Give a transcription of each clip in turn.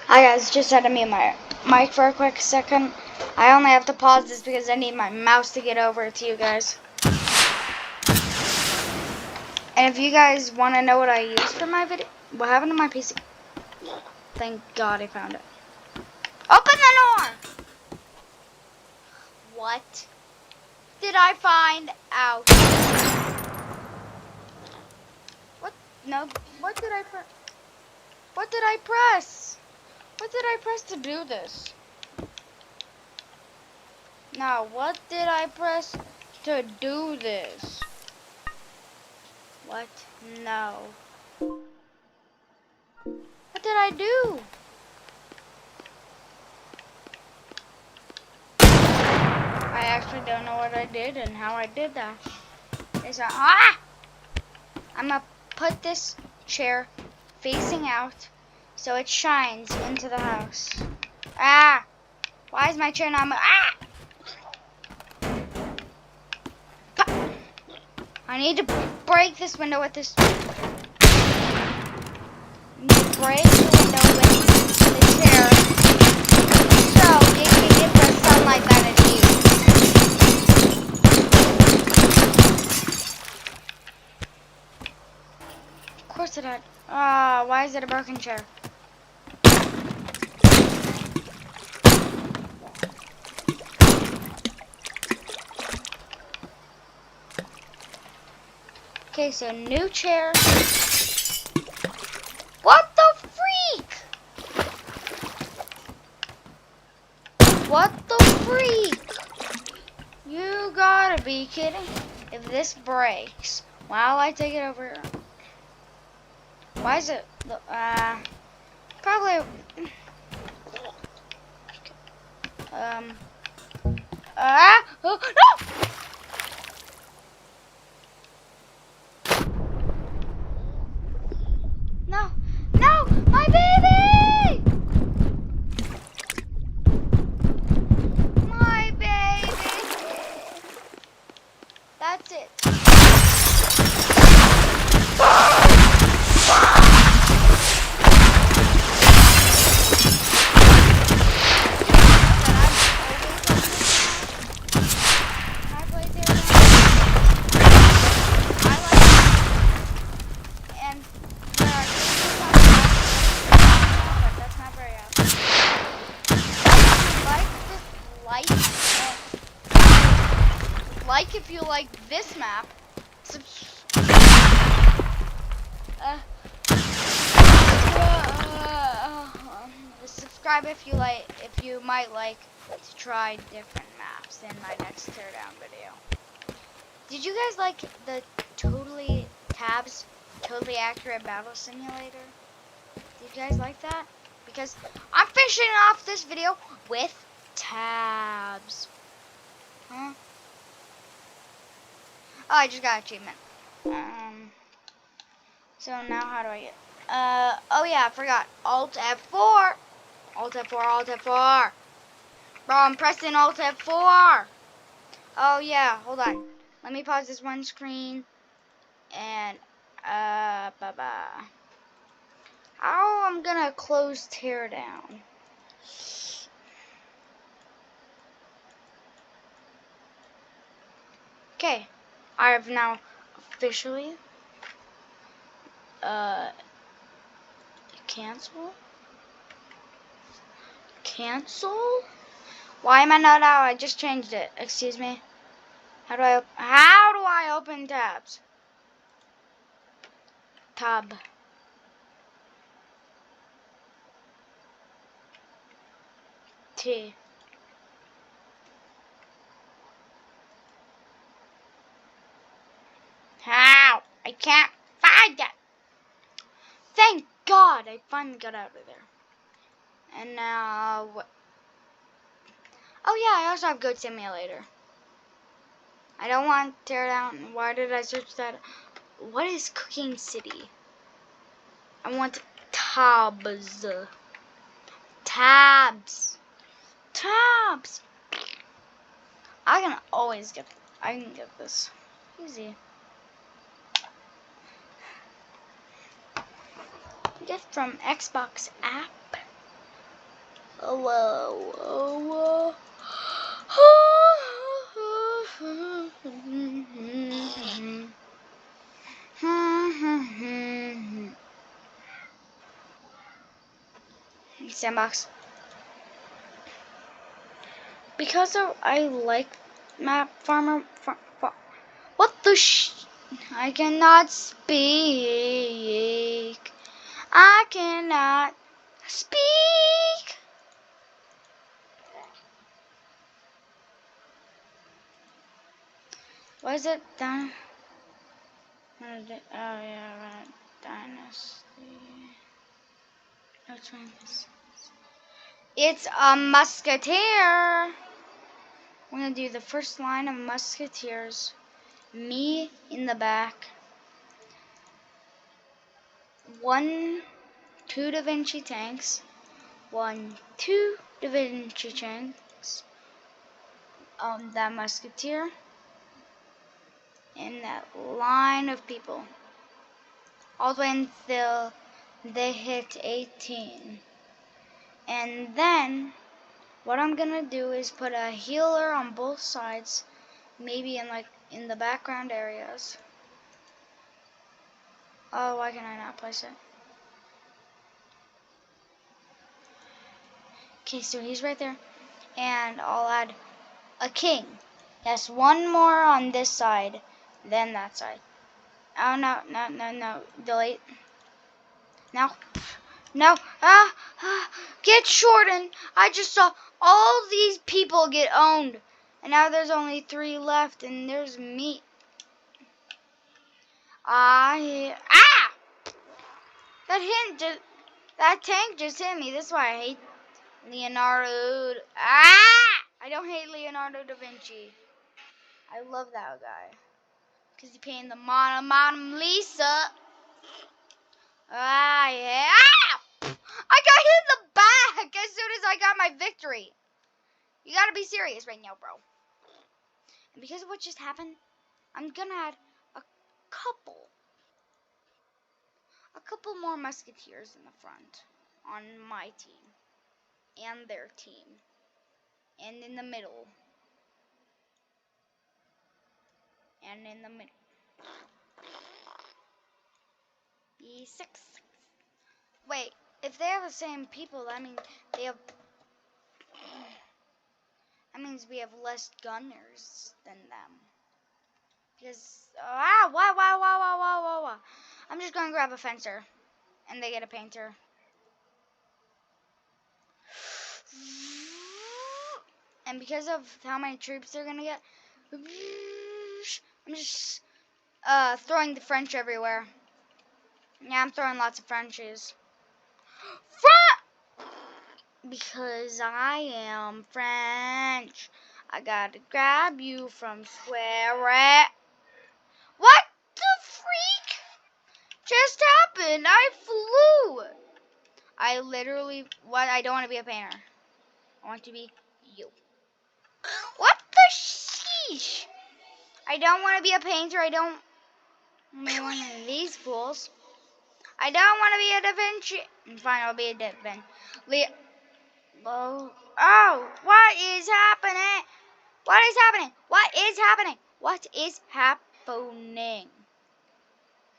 Hi guys, just had to mute my mic for a quick second. I only have to pause this because I need my mouse to get over to you guys. And if you guys want to know what I use for my video, what happened to my PC? Thank God I found it. Open the door! What did I find out? What? No. What did I press? What did I press? What did I press to do this? Now, what did I press to do this? What? No. What did I do? I actually don't know what I did and how I did that. I'm gonna put this chair facing out so it shines into the house. Why is my chair not I need to break this window with this. Break the window with the chair so it can get the sunlight that it needs. Of course it had. Why is it a broken chair? Okay, so new chair. What the freak? What the freak? You gotta be kidding. If this breaks while I take it over. Why is it, probably, oh, no! No! No! My baby! My baby! That's it. Like if you like this map. Subscribe if you might like to try different maps in my next teardown video. Did you guys like the totally accurate battle simulator? Did you guys like that? Because I'm finishing off this video with tabs. Huh? Oh, I just got an achievement. So now how do I get? Oh yeah, I forgot. Alt F4. Alt F4. Alt F4. Bro, I'm pressing Alt F4. Oh yeah, hold on. Let me pause this one screen. And how I'm gonna close Teardown. Okay, I have now officially cancel. Why am I not out? I just changed it. Excuse me. How do I open tabs? Tab. T. How? I can't find it. Thank God I finally got out of there. And now what? Oh yeah, I also have Goat Simulator. I don't want Teardown. Why did I search that? What is Cooking City? I want tabs. Tabs. Tabs. I can always get. I can get this easy. Get from Xbox app. Oh, Sandbox. Because I like map farmer. What the I cannot speak. I cannot speak. What is it? Oh yeah, right. Dynasty. Let's try this. It's a musketeer. We're gonna do the first line of musketeers. Me in the back. 1, 2 Da Vinci tanks. 1, 2 Da Vinci tanks. That musketeer. And that line of people. All the way until they hit 18. And then what I'm gonna do is put a healer on both sides, maybe in the background areas. Oh, why can I not place it? Okay, so he's right there. And I'll add a king. Yes, one more on this side, then that side. Oh, no. Delete. No. No. Get shortened. I just saw all these people get owned. And now there's only 3 left, and there's me. That tank just hit me. That's why I hate Leonardo. I don't hate Leonardo da Vinci. I love that guy. Because he painted the Mona Lisa. Yeah. I got hit in the back as soon as I got my victory. You gotta be serious right now, bro. And because of what just happened, I'm gonna add a couple more musketeers in the front on my team and their team, and in the middle, B6. Wait, if they have the same people, that means that means we have less gunners than them. Because wow. I'm just gonna grab a fencer, and they get a painter. And because of how many troops they're gonna get, I'm just throwing the French everywhere. Yeah, I'm throwing lots of Frenchies. Because I am French. I gotta grab you from square. What the freak just happened? I flew. I literally, I don't want to be a painter. I want to be you. What the sheesh? I don't want to be a painter. I don't want to be one of these fools. I don't want to be a Da Vinci. Fine, I'll be a Da Vinci. Oh, what is happening? What is happening? What is happening? What is happening?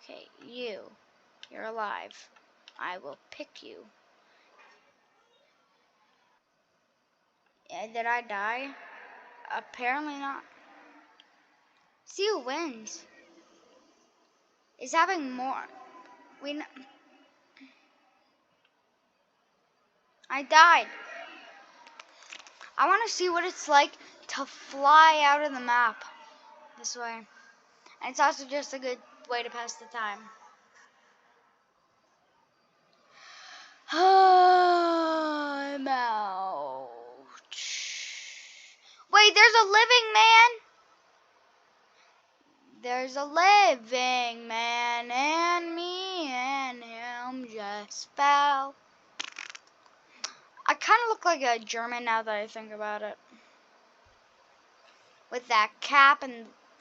Okay, you're alive. I will pick you. Did I die? Apparently not. See who wins. It's having more. I died. I want to see what it's like to fly out of the map this way. And it's also just a good way to pass the time. I'm out. Wait, there's a living man. There's a living man, and me and him just fell. I kind of look like a German now that I think about it. With that cap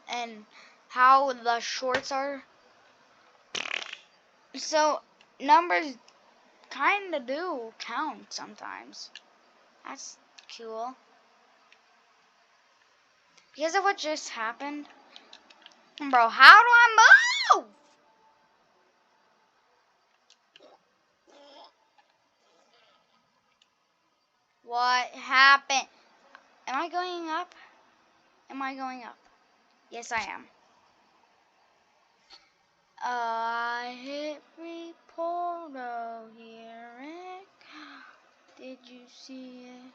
and how the shorts are. So numbers kind of do count sometimes. That's cool. Because of what just happened. Bro, how do I move? What happened? Am I going up? Am I going up? Yes, I am. I hit report, oh, here it comes. Did you see it?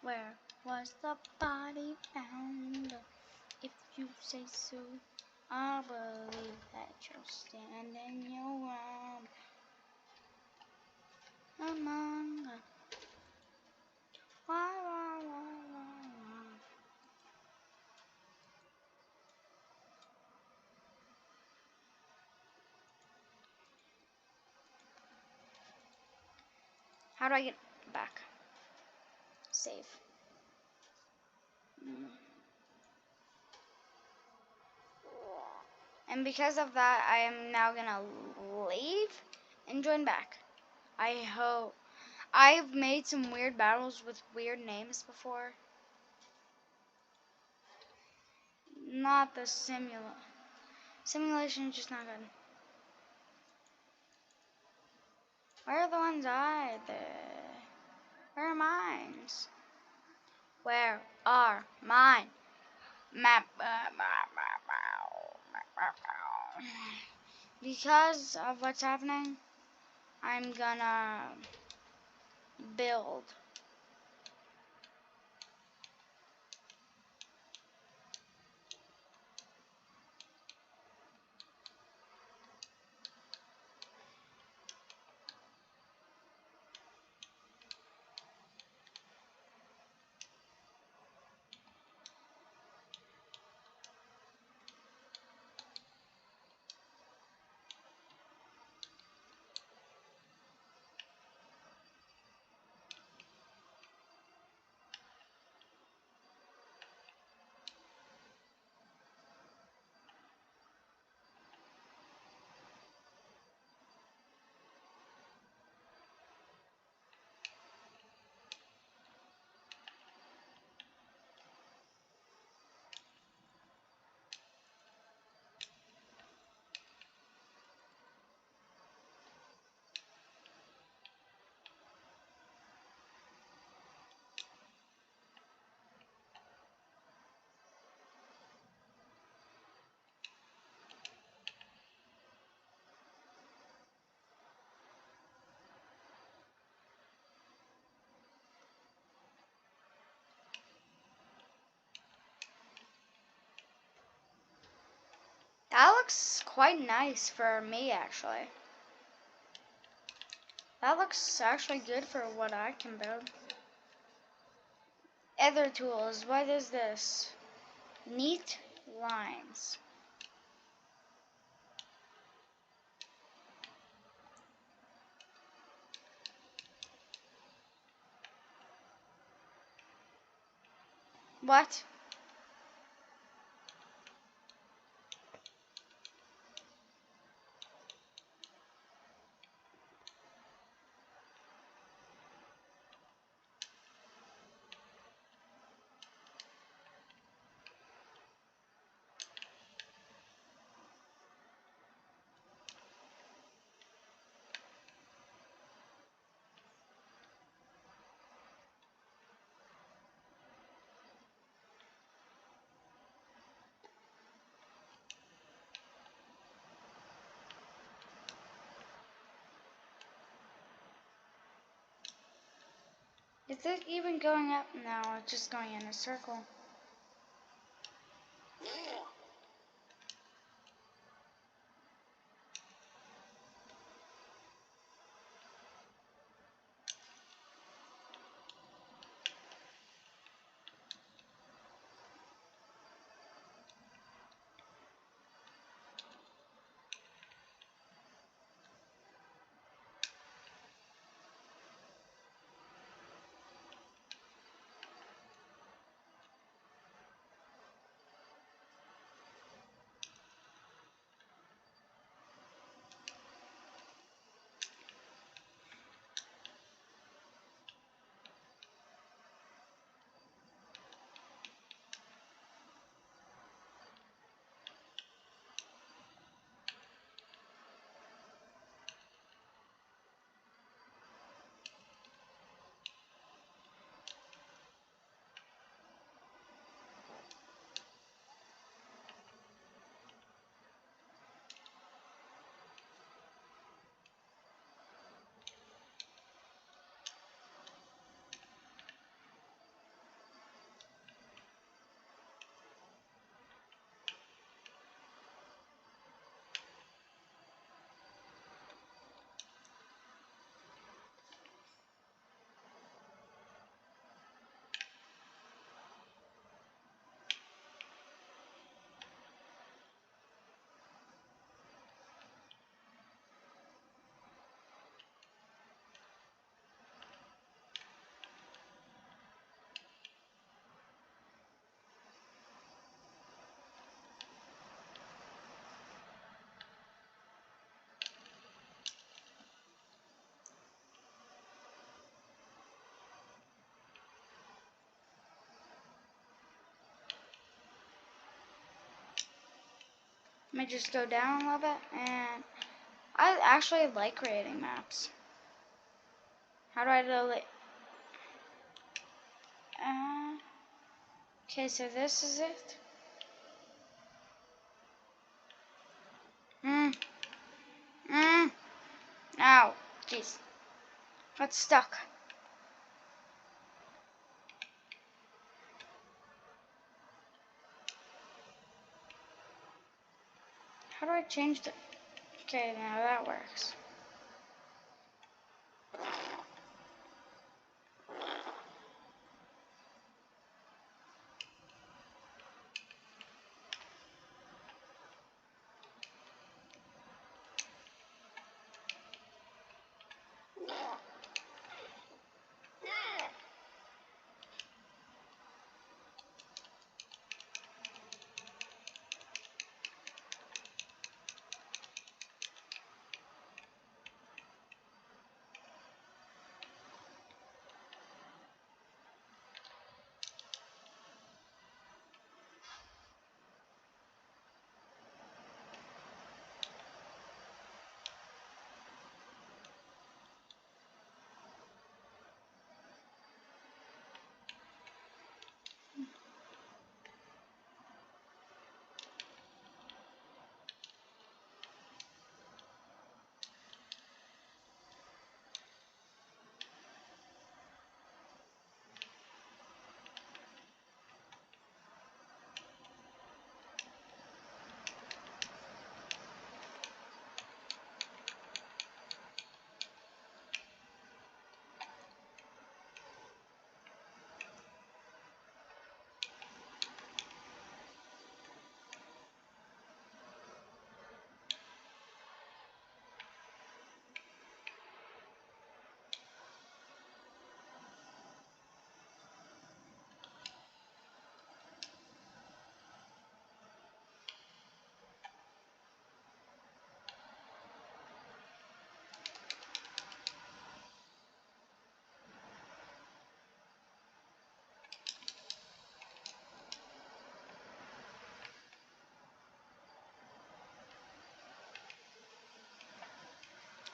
Where was the body found? If you say so, I believe that you're standing your ground. Among us. Why. How do I get back? Save. And because of that, I am now gonna leave and join back. I hope. I've made some weird battles with weird names before. Not the simulation is just not good. Where are the ones I did? Where are mine? Where are mine? Because of what's happening, I'm gonna build. That looks quite nice for me, actually. That looks actually good for what I can build. Other tools. What is this? Neat lines. What? Is it even going up? No, it's just going in a circle. Let me just go down a little bit, and I actually like creating maps. How do I delete? Okay, so this is it. Ow, jeez. Got stuck. How do I change the... Okay, now that works.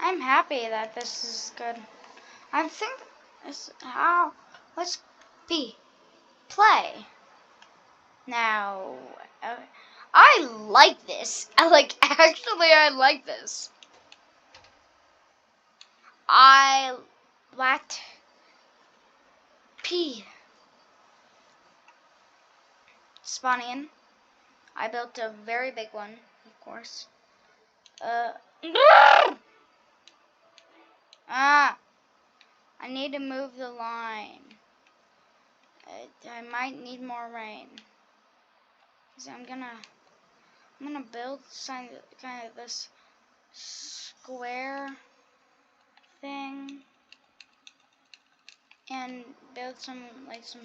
I'm happy that this is good. I think this how let's play now. uh, I like this. I like this. I what P. Spawning in. I built a very big one, of course. I need to move the line. I might need more rain. So I'm gonna build kind of this square thing and build some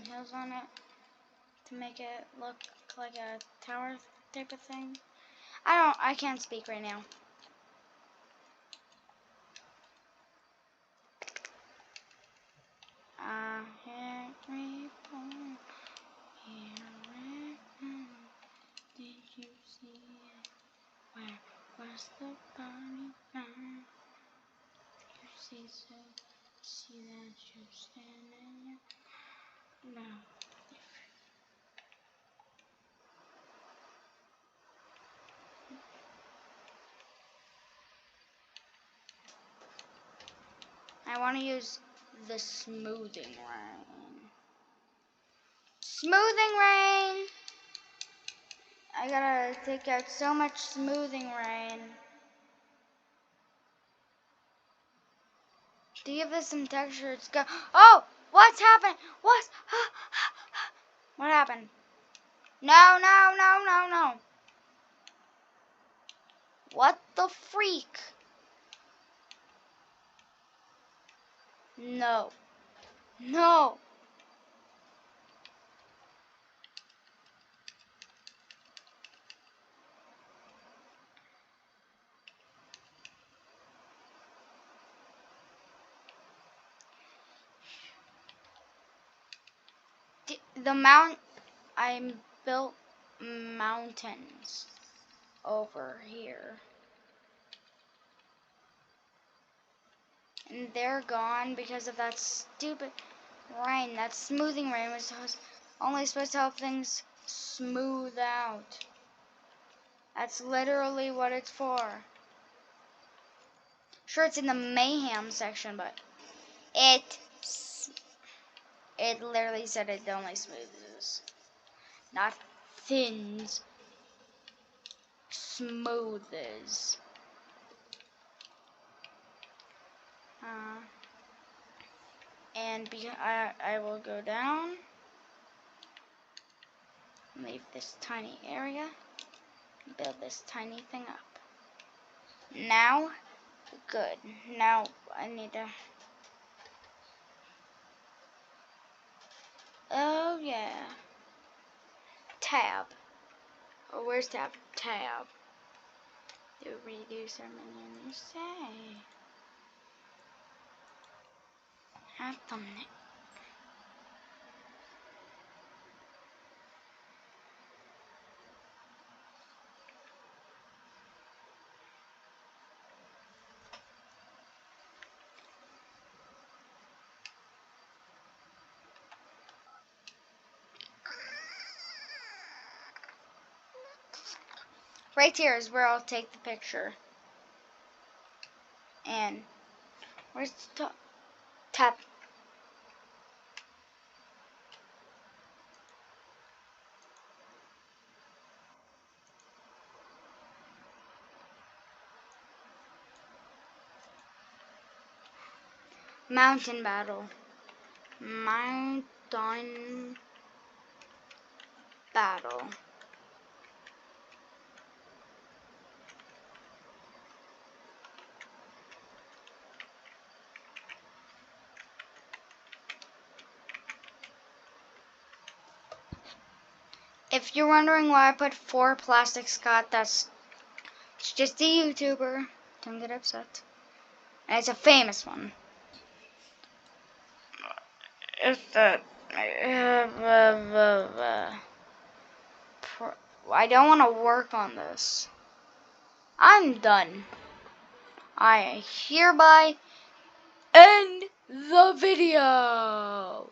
hills on it to make it look like a tower type of thing. I can't speak right now. Here we go. Did you see it? Where was the party from? You see that you're standing here? No. I want to use the smoothing rain. Smoothing rain! I gotta take out so much smoothing rain. To give this some texture, it's go. Oh! What's happened? What? What happened? No, no, no, no, no. What the freak? No. No. I built mountains over here. And they're gone because of that stupid rain. That smoothing rain was only supposed to help things smooth out. That's literally what it's for. Sure, it's in the mayhem section, but it literally said it only smooths, not thins. Smooths. And I will go down, leave this tiny area, build this tiny thing up. Now, good. Now I need to. Oh yeah. Tab. Oh, where's tab? Tab. To reduce our menu say. Add thumbnail. Right here is where I'll take the picture. And where's the top? Tap. Mountain battle. Mountain battle. If you're wondering why I put 4 plastic Scott, it's just a YouTuber. Don't get upset. And it's a famous one. It's that. I don't want to work on this. I'm done. I hereby end the video.